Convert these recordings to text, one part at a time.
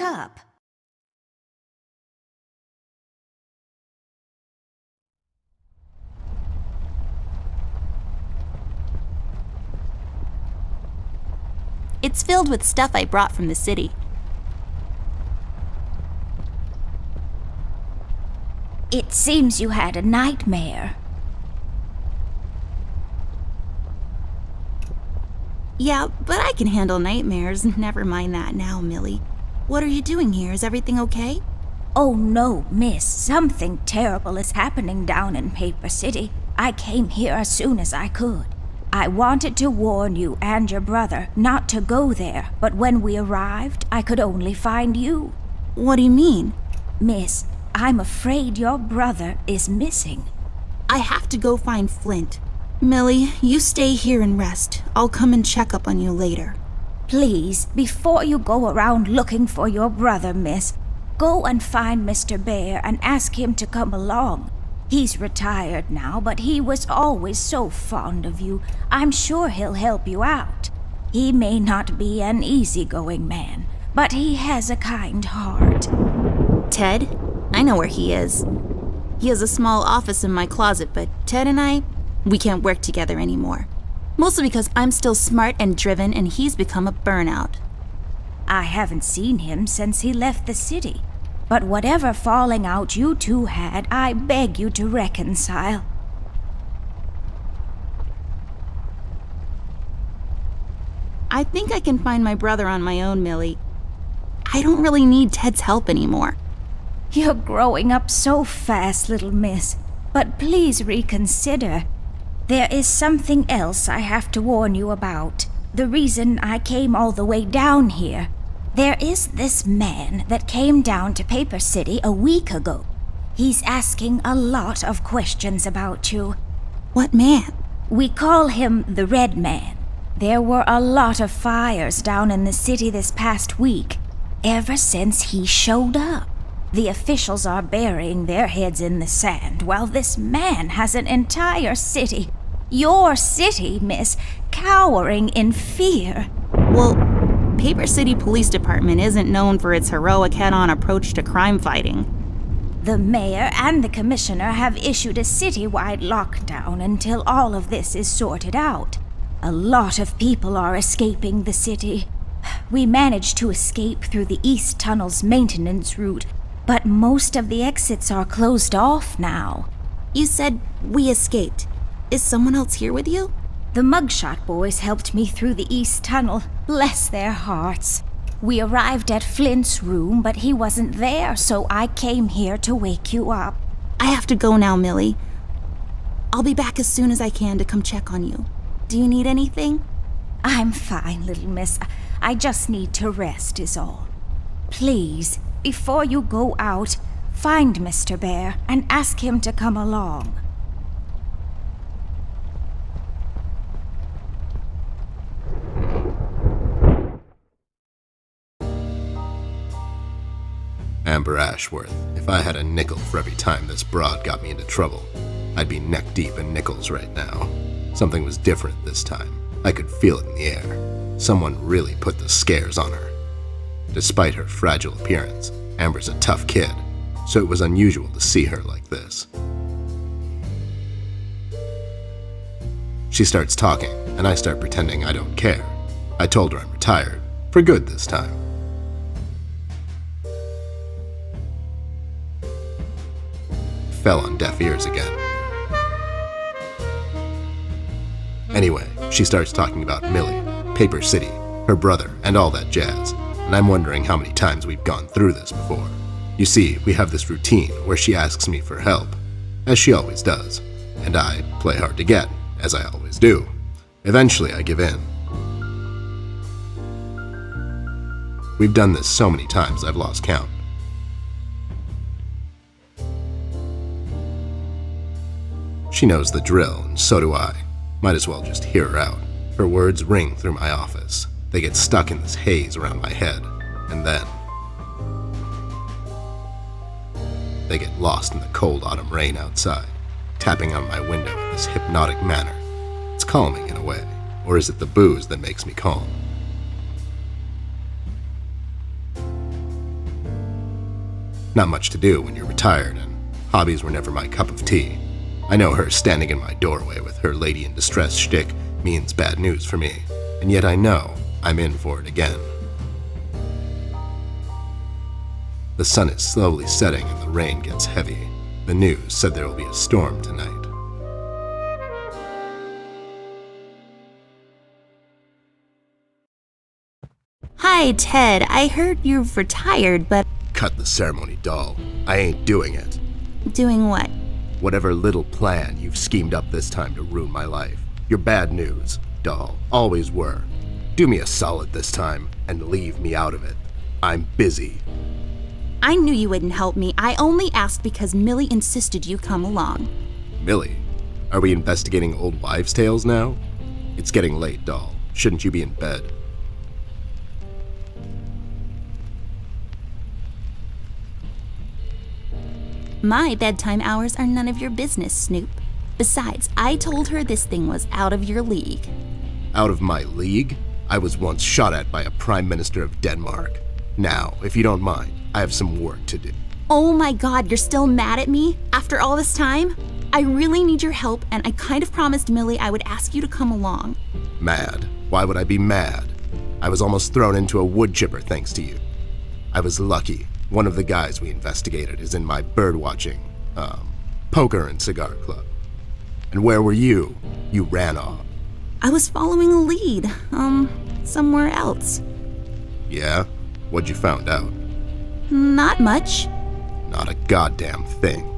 up. It's filled with stuff I brought from the city. It seems you had a nightmare. Yeah, but I can handle nightmares. Never mind that now, Millie. What are you doing here? Is everything okay? Oh no, miss. Something terrible is happening down in Paper City. I came here as soon as I could. I wanted to warn you and your brother not to go there, but when we arrived, I could only find you. What do you mean? Miss, I'm afraid your brother is missing. I have to go find Flint. Millie, you stay here and rest. I'll come and check up on you later. Please, before you go around looking for your brother, miss, go and find Mr. Bear and ask him to come along. He's retired now, but he was always so fond of you. I'm sure he'll help you out. He may not be an easygoing man, but he has a kind heart. Ted? I know where he is. He has a small office in my closet, but Ted and we can't work together anymore. Mostly because I'm still smart and driven and he's become a burnout. I haven't seen him since he left the city. But whatever falling out you two had, I beg you to reconcile. I think I can find my brother on my own, Millie. I don't really need Ted's help anymore. You're growing up so fast, little miss. But please reconsider. There is something else I have to warn you about. The reason I came all the way down here. There is this man that came down to Paper City a week ago. He's asking a lot of questions about you. What man? We call him the Red Man. There were a lot of fires down in the city this past week, ever since he showed up. The officials are burying their heads in the sand, while this man has an entire city, your city, miss, cowering in fear. Well, Paper City Police Department isn't known for its heroic head-on approach to crime fighting. The mayor and the commissioner have issued a citywide lockdown until all of this is sorted out. A lot of people are escaping the city. We managed to escape through the East Tunnel's maintenance route, but most of the exits are closed off now. You said we escaped. Is someone else here with you? The Mugshot boys helped me through the East Tunnel. Bless their hearts. We arrived at Flint's room, but he wasn't there, so I came here to wake you up. I have to go now, Millie. I'll be back as soon as I can to come check on you. Do you need anything? I'm fine, little miss. I just need to rest is all. Please, before you go out, find Mr. Bear and ask him to come along. Amber Ashworth, if I had a nickel for every time this broad got me into trouble, I'd be neck deep in nickels right now. Something was different this time. I could feel it in the air. Someone really put the scares on her. Despite her fragile appearance, Amber's a tough kid, so it was unusual to see her like this. She starts talking, and I start pretending I don't care. I told her I'm retired, for good this time. Fell on deaf ears again. Anyway, she starts talking about Millie, Paper City, her brother, and all that jazz, and I'm wondering how many times we've gone through this before. You see, we have this routine where she asks me for help, as she always does, and I play hard to get, as I always do. Eventually, I give in. We've done this so many times I've lost count. She knows the drill, and so do I. Might as well just hear her out. Her words ring through my office. They get stuck in this haze around my head, and then they get lost in the cold autumn rain outside, tapping on my window in this hypnotic manner. It's calming in a way, or is it the booze that makes me calm? Not much to do when you're retired, and hobbies were never my cup of tea. I know her standing in my doorway with her lady in distress shtick means bad news for me, and yet I know I'm in for it again. The sun is slowly setting and the rain gets heavy. The news said there will be a storm tonight. Hi, Ted. I heard you've retired, but Cut the ceremony, doll. I ain't doing it. doing what? Whatever little plan you've schemed up this time to ruin my life. You're bad news, doll. Always were. Do me a solid this time and leave me out of it. I'm busy. I knew you wouldn't help me. I only asked because Millie insisted you come along. Millie, are we investigating old wives' tales now? It's getting late, doll. Shouldn't you be in bed? My bedtime hours are none of your business, Snoop. Besides, I told her this thing was out of your league. Out of my league? I was once shot at by a prime minister of Denmark. Now, if you don't mind, I have some work to do. Oh my god, you're still mad at me? After all this time? I really need your help, and I kind of promised Millie I would ask you to come along. Mad? Why would I be mad? I was almost thrown into a wood chipper thanks to you. I was lucky. One of the guys we investigated is in my birdwatching, poker and cigar club. And where were you? You ran off. I was following a lead, somewhere else. Yeah? What'd you found out? Not much. Not a goddamn thing.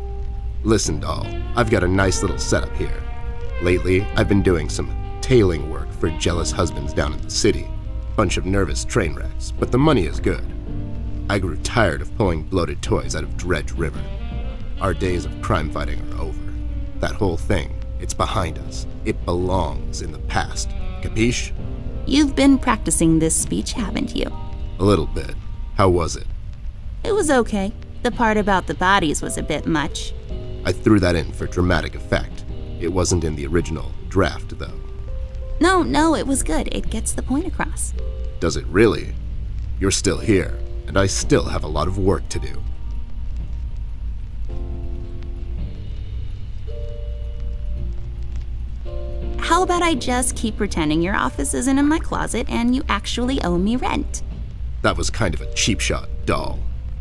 Listen, doll, I've got a nice little setup here. Lately, I've been doing some tailing work for jealous husbands down in the city. Bunch of nervous train wrecks, but the money is good. I grew tired of pulling bloated toys out of Dredge River. Our days of crime fighting are over. That whole thing, it's behind us. It belongs in the past. Capiche? You've been practicing this speech, haven't you? A little bit. How was it? It was okay. The part about the bodies was a bit much. I threw that in for dramatic effect. It wasn't in the original draft, though. No, it was good. It gets the point across. Does it really? You're still here, and I still have a lot of work to do. How about I just keep pretending your office isn't in my closet and you actually owe me rent? That was kind of a cheap shot, doll.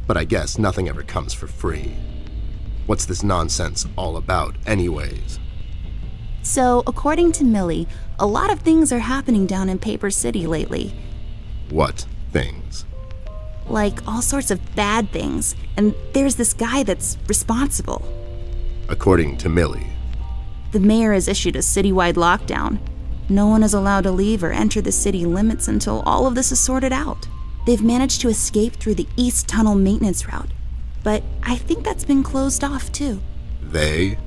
But I guess nothing ever comes for free. What's this nonsense all about, anyways? So, according to Millie, a lot of things are happening down in Paper City lately. What things? Like all sorts of bad things. And there's this guy that's responsible. According to Millie. The mayor has issued a citywide lockdown. No one is allowed to leave or enter the city limits until all of this is sorted out. They've managed to escape through the East Tunnel maintenance route, but I think that's been closed off too. They?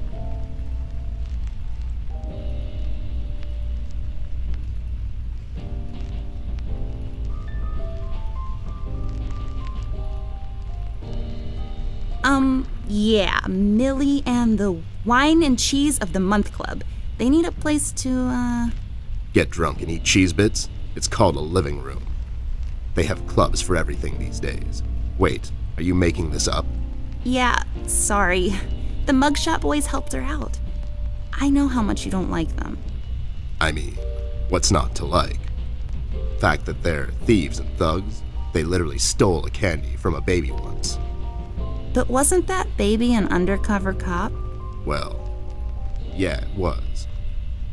Yeah, Millie and the Wine and Cheese of the Month Club. They need a place to, Get drunk and eat cheese bits? It's called a living room. They have clubs for everything these days. Wait, are you making this up? Yeah, sorry. The Mugshot Boys helped her out. I know how much you don't like them. I mean, what's not to like? Fact that they're thieves and thugs? They literally stole a candy from a baby once. But wasn't that baby an undercover cop? Well, yeah, it was.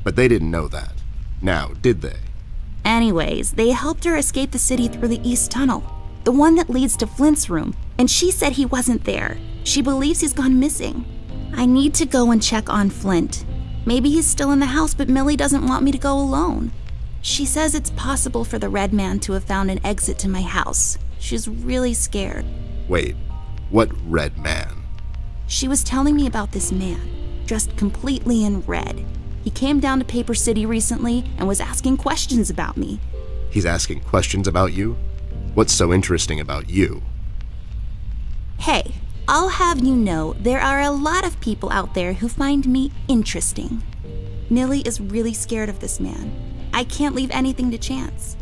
But they didn't know that. Now, did they? Anyways, they helped her escape the city through the East Tunnel, the one that leads to Flint's room, and she said he wasn't there. She believes he's gone missing. I need to go and check on Flint. Maybe he's still in the house, but Millie doesn't want me to go alone. She says it's possible for the Red Man to have found an exit to my house. She's really scared. Wait, what Red Man? She was telling me about this man, dressed completely in red. He came down to Paper City recently and was asking questions about me. He's asking questions about you? What's so interesting about you? Hey, I'll have you know there are a lot of people out there who find me interesting. Millie is really scared of this man. I can't leave anything to chance.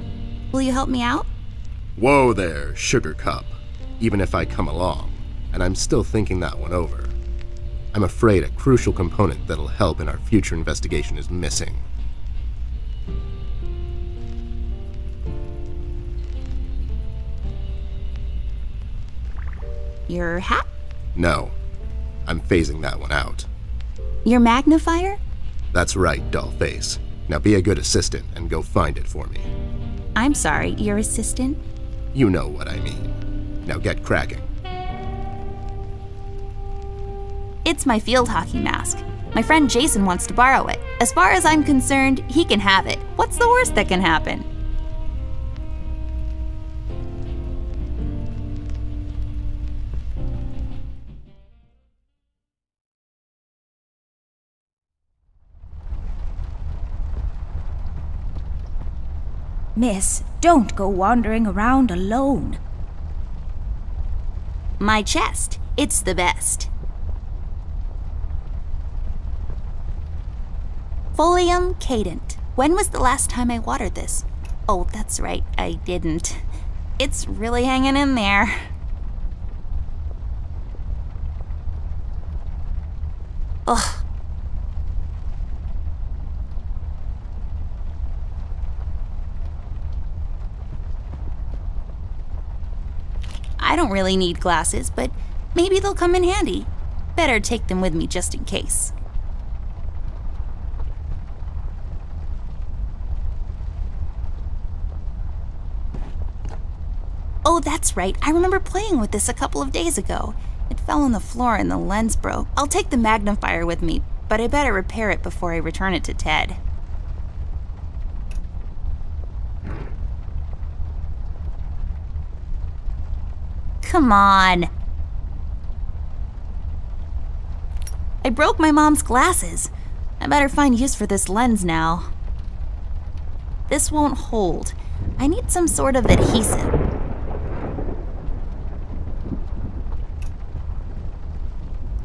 Will you help me out? Whoa there, Sugar Cup. Even if I come along, and I'm still thinking that one over. I'm afraid a crucial component that'll help in our future investigation is missing. Your hat? No, I'm phasing that one out. Your magnifier? That's right, dollface. Now be a good assistant and go find it for me. I'm sorry, your assistant? You know what I mean. Now get cracking. It's my field hockey mask. My friend Jason wants to borrow it. As far as I'm concerned, he can have it. What's the worst that can happen? Miss, don't go wandering around alone. My chest. It's the best. Folium cadent. When was the last time I watered this? Oh, that's right, I didn't. It's really hanging in there. Ugh. I don't really need glasses, but maybe they'll come in handy. Better take them with me just in case. Oh, that's right. I remember playing with this a couple of days ago. It fell on the floor and the lens broke. I'll take the magnifier with me, but I better repair it before I return it to Ted. Come on. I broke my mom's glasses. I better find use for this lens now. This won't hold. I need some sort of adhesive.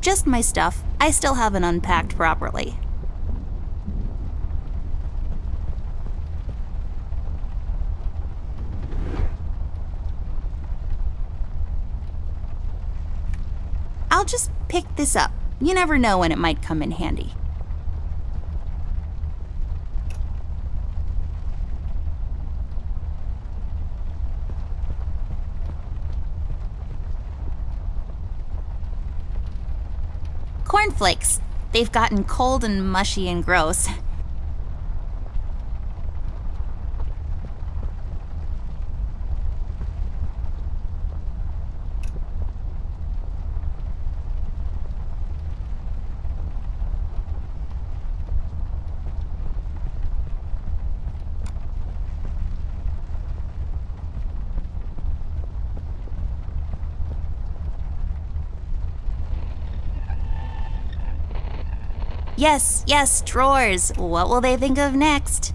Just my stuff. I still haven't unpacked properly. I'll just pick this up. You never know when it might come in handy. Cornflakes. They've gotten cold and mushy and gross. Yes, drawers. What will they think of next?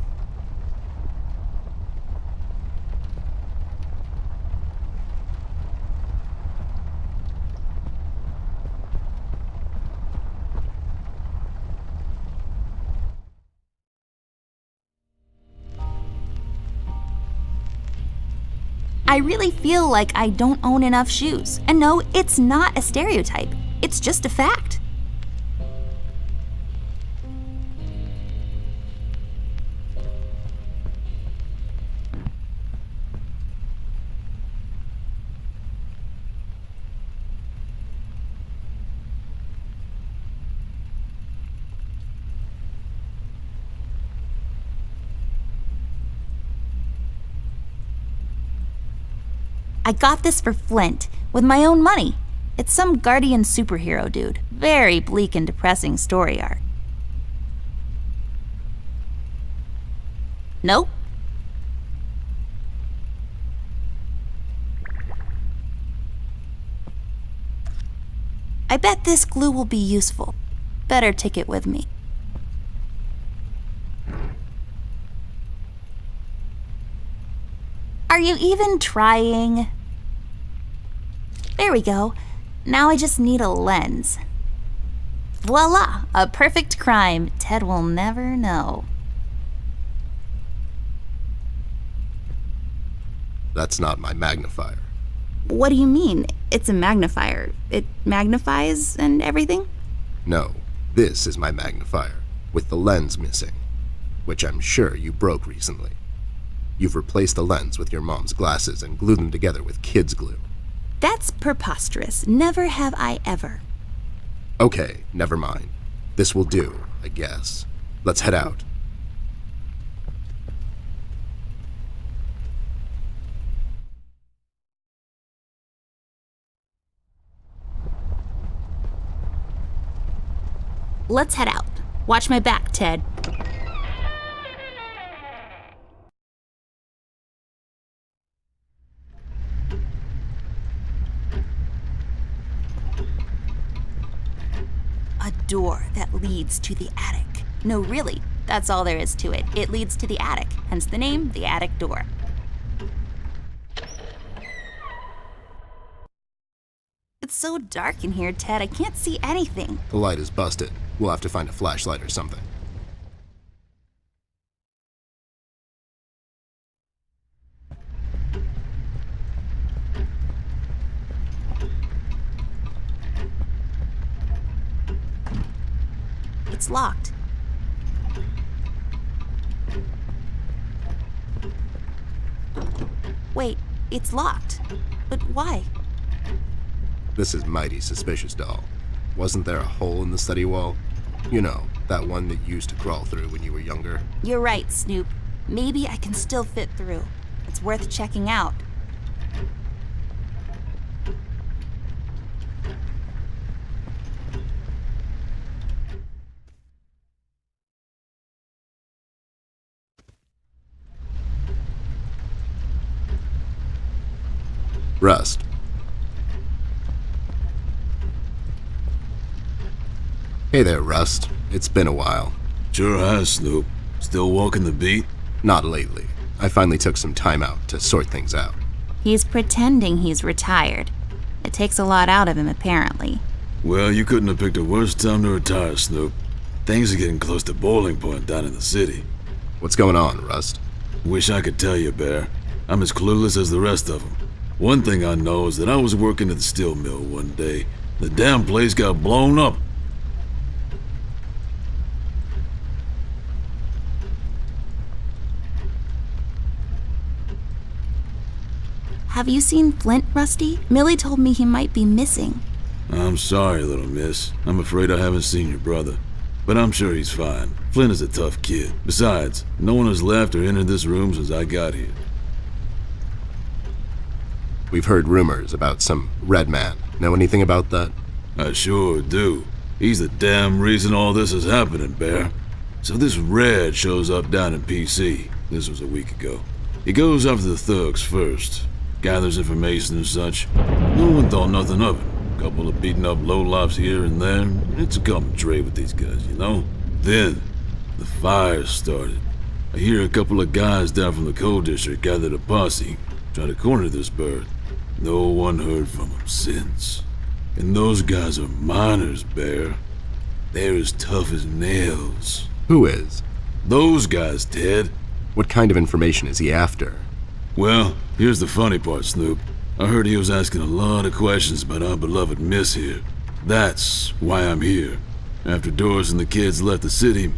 I really feel like I don't own enough shoes. And no, it's not a stereotype. It's just a fact. I got this for Flint, with my own money. It's some guardian superhero dude. Very bleak and depressing story arc. Nope. I bet this glue will be useful. Better take it with me. Are you even trying? There we go. Now I just need a lens. Voila! A perfect crime. Ted will never know. That's not my magnifier. What do you mean? It's a magnifier. It magnifies and everything? No, this is my magnifier, with the lens missing, which I'm sure you broke recently. You've replaced the lens with your mom's glasses and glued them together with kids' glue. That's preposterous. Never have I ever. Okay, never mind. This will do, I guess. Let's head out. Let's head out. Watch my back, Ted. A door that leads to the attic. No, really, that's all there is to it. It leads to the attic, hence the name, the attic door. It's so dark in here, Ted. I can't see anything. The light is busted. We'll have to find a flashlight or something. It's locked. Wait, it's locked. But why? This is mighty suspicious, doll. Wasn't there a hole in the study wall? You know, that one that you used to crawl through when you were younger. You're right, Snoop. Maybe I can still fit through. It's worth checking out. Rust. Hey there, Rust. It's been a while. Sure has, Snoop. Still walking the beat? Not lately. I finally took some time out to sort things out. He's pretending he's retired. It takes a lot out of him, apparently. Well, you couldn't have picked a worse time to retire, Snoop. Things are getting close to boiling point down in the city. What's going on, Rust? Wish I could tell you, Bear. I'm as clueless as the rest of them. One thing I know is that I was working at the steel mill one day. The damn place got blown up. Have you seen Flint, Rusty? Millie told me he might be missing. I'm sorry, little miss. I'm afraid I haven't seen your brother. But I'm sure he's fine. Flint is a tough kid. Besides, no one has left or entered this room since I got here. We've heard rumors about some Red Man. Know anything about that? I sure do. He's the damn reason all this is happening, Bear. So this Red shows up down in PC. This was a week ago. He goes after the thugs first. Gathers information and such. No one thought nothing of it. Couple of beaten up lowlifes here and there. It's a common trade with these guys, you know? Then, the fire started. I hear a couple of guys down from the coal district gathered a posse, try to corner this bird. No one heard from him since. And those guys are miners, Bear. They're as tough as nails. Who is? Those guys, Ted. What kind of information is he after? Well, here's the funny part, Snoop. I heard he was asking a lot of questions about our beloved Miss here. That's why I'm here. After Doris and the kids left the city,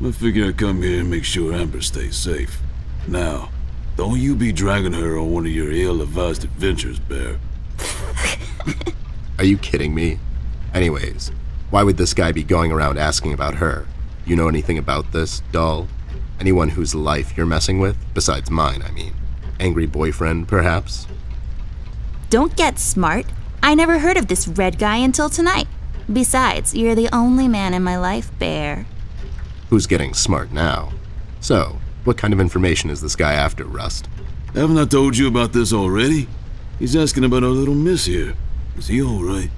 I figured I'd come here and make sure Amber stays safe. Now, don't you be dragging her on one of your ill-advised adventures, Bear. Are you kidding me? Anyways, why would this guy be going around asking about her? You know anything about this, doll? Anyone whose life you're messing with? Besides mine, I mean. Angry boyfriend, perhaps? Don't get smart. I never heard of this Red guy until tonight. Besides, you're the only man in my life, Bear. Who's getting smart now? So, what kind of information is this guy after, Rust? Haven't I told you about this already? He's asking about our little Miss here. Is he alright?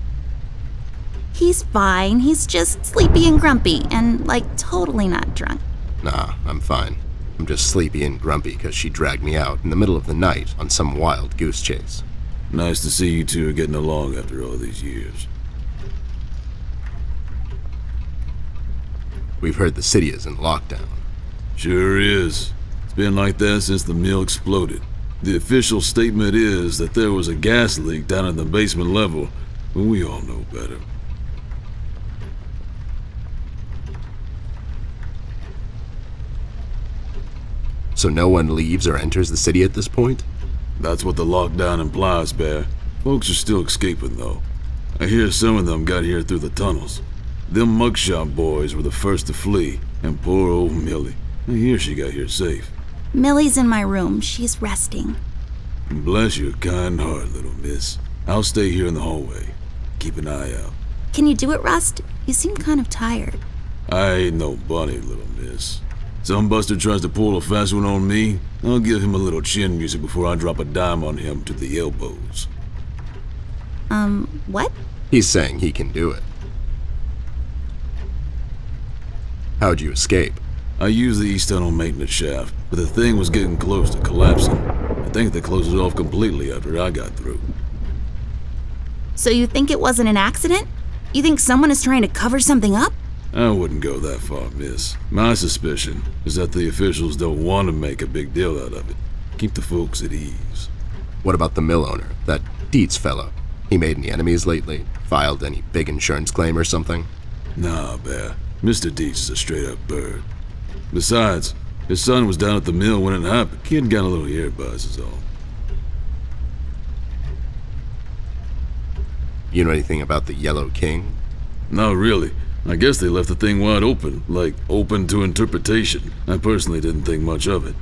He's fine. He's just sleepy and grumpy and, totally not drunk. Nah, I'm fine. I'm just sleepy and grumpy because she dragged me out in the middle of the night on some wild goose chase. Nice to see you two are getting along after all these years. We've heard the city is in lockdown. Sure is. It's been like that since the mill exploded. The official statement is that there was a gas leak down in the basement level, but we all know better. So no one leaves or enters the city at this point? That's what the lockdown implies, Bear. Folks are still escaping, though. I hear some of them got here through the tunnels. Them mugshot boys were the first to flee, and poor old Millie. I hear she got here safe. Millie's in my room. She's resting. Bless your kind heart, little miss. I'll stay here in the hallway. Keep an eye out. Can you do it, Rust? You seem kind of tired. I ain't no bunny, little miss. Some buster tries to pull a fast one on me, I'll give him a little chin music before I drop a dime on him to the elbows. What? He's saying he can do it. How'd you escape? I used the east tunnel maintenance shaft, but the thing was getting close to collapsing. I think they closed it off completely after I got through. So you think it wasn't an accident? You think someone is trying to cover something up? I wouldn't go that far, miss. My suspicion is that the officials don't want to make a big deal out of it. Keep the folks at ease. What about the mill owner, that Dietz fellow? He made any enemies lately? Filed any big insurance claim or something? Nah, Bear. Mr. Dietz is a straight-up bird. Besides, his son was down at the mill when it happened. Kid got a little ear buzz is all. You know anything about the Yellow King? Not really. I guess they left the thing wide open, like open to interpretation. I personally didn't think much of it.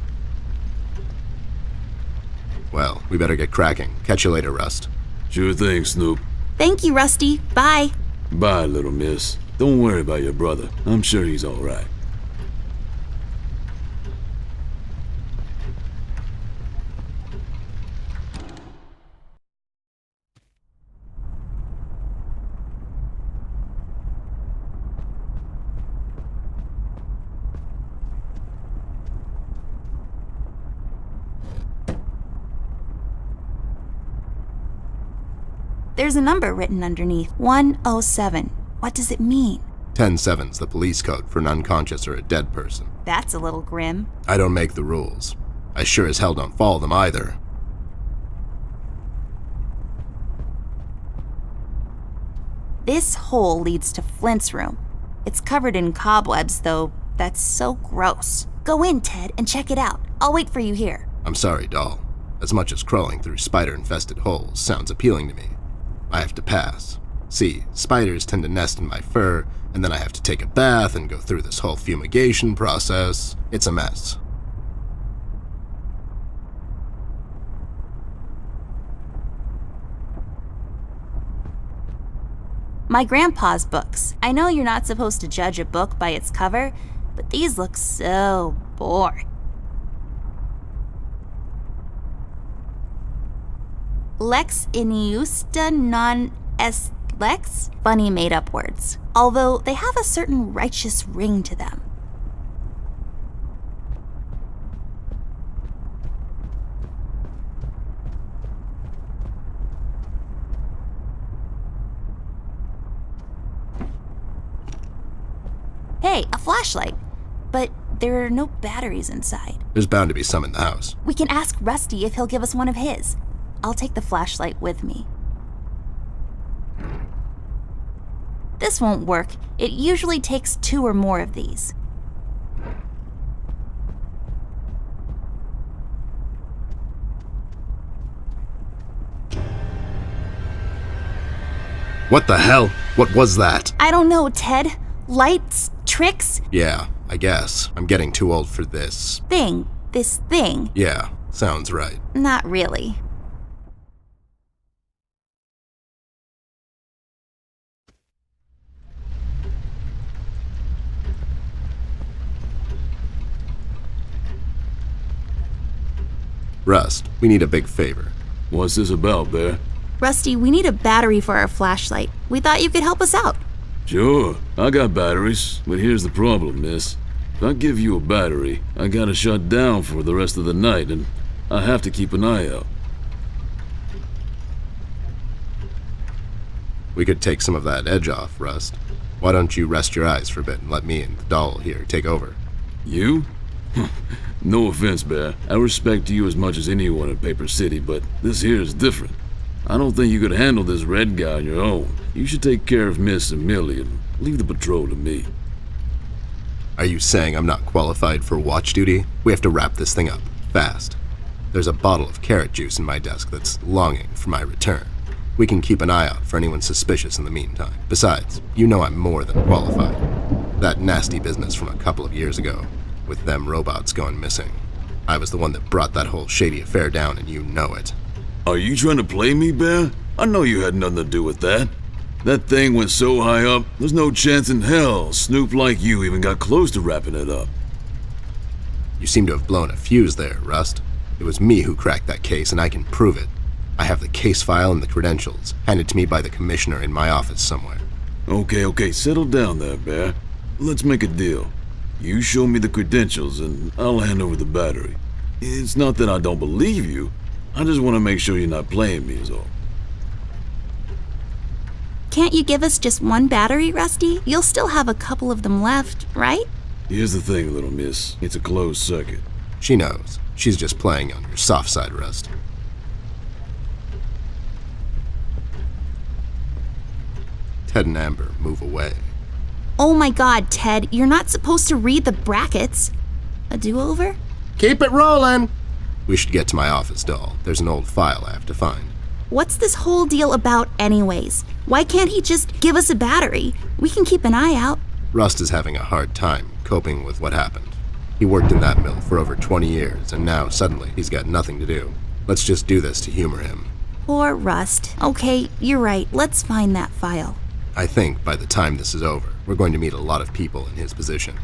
Well, we better get cracking. Catch you later, Rust. Sure thing, Snoop. Thank you, Rusty. Bye. Bye, little miss. Don't worry about your brother. I'm sure he's all right. There's a number written underneath. 107. What does it mean? 10-7's the police code for an unconscious or a dead person. That's a little grim. I don't make the rules. I sure as hell don't follow them either. This hole leads to Flint's room. It's covered in cobwebs, though. That's so gross. Go in, Ted, and check it out. I'll wait for you here. I'm sorry, doll. As much as crawling through spider-infested holes sounds appealing to me, I have to pass. See, spiders tend to nest in my fur, and then I have to take a bath and go through this whole fumigation process. It's a mess. My grandpa's books. I know you're not supposed to judge a book by its cover, but these look so boring. Lex iniusta non est lex? Funny made-up words, although they have a certain righteous ring to them. Hey, a flashlight. But there are no batteries inside. There's bound to be some in the house. We can ask Rusty if he'll give us one of his. I'll take the flashlight with me. This won't work. It usually takes 2 or more of these. What the hell? What was that? I don't know, Ted. Lights? Tricks? Yeah, I guess. I'm getting too old for this. This thing. Yeah, sounds right. Not really. Rust, we need a big favor. What's this about, Bear? Rusty, we need a battery for our flashlight. We thought you could help us out. Sure, I got batteries, but here's the problem, miss. If I give you a battery, I gotta shut down for the rest of the night, and I have to keep an eye out. We could take some of that edge off, Rust. Why don't you rest your eyes for a bit and let me and the doll here take over? You? No offense, Bear. I respect you as much as anyone in Paper City, but this here is different. I don't think you could handle this red guy on your own. You should take care of Miss Amelia and leave the patrol to me. Are you saying I'm not qualified for watch duty? We have to wrap this thing up, fast. There's a bottle of carrot juice in my desk that's longing for my return. We can keep an eye out for anyone suspicious in the meantime. Besides, you know I'm more than qualified. That nasty business from a couple of years ago, with them robots going missing. I was the one that brought that whole shady affair down, and you know it. Are you trying to play me, Bear? I know you had nothing to do with that. That thing went so high up, there's no chance in hell Snoop like you even got close to wrapping it up. You seem to have blown a fuse there, Rust. It was me who cracked that case, and I can prove it. I have the case file and the credentials, handed to me by the commissioner in my office somewhere. Okay, settle down there, Bear. Let's make a deal. You show me the credentials, and I'll hand over the battery. It's not that I don't believe you. I just want to make sure you're not playing me is all. Can't you give us just one battery, Rusty? You'll still have a couple of them left, right? Here's the thing, little miss. It's a closed circuit. She knows. She's just playing on your soft side, Rust. Ted and Amber move away. Oh my god, Ted, you're not supposed to read the brackets. A do-over? Keep it rolling! We should get to my office, doll. There's an old file I have to find. What's this whole deal about anyways? Why can't he just give us a battery? We can keep an eye out. Rust is having a hard time coping with what happened. He worked in that mill for over 20 years, and now suddenly he's got nothing to do. Let's just do this to humor him. Poor Rust. Okay, you're right. Let's find that file. I think by the time this is over, we're going to meet a lot of people in his position.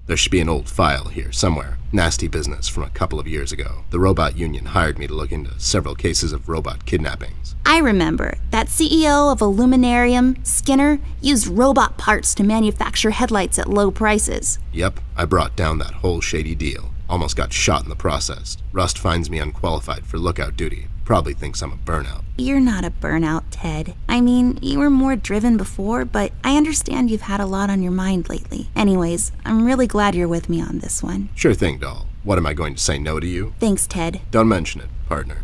There should be an old file here somewhere. Nasty business from a couple of years ago. The Robot Union hired me to look into several cases of robot kidnappings. I remember. That CEO of Illuminarium, Skinner, used robot parts to manufacture headlights at low prices. Yep, I brought down that whole shady deal. Almost got shot in the process. Rust finds me unqualified for lookout duty. Probably thinks I'm a burnout. You're not a burnout, Ted. I mean, you were more driven before, but I understand you've had a lot on your mind lately. Anyways, I'm really glad you're with me on this one. Sure thing, doll. What am I going to say no to you? Thanks, Ted. Don't mention it, partner.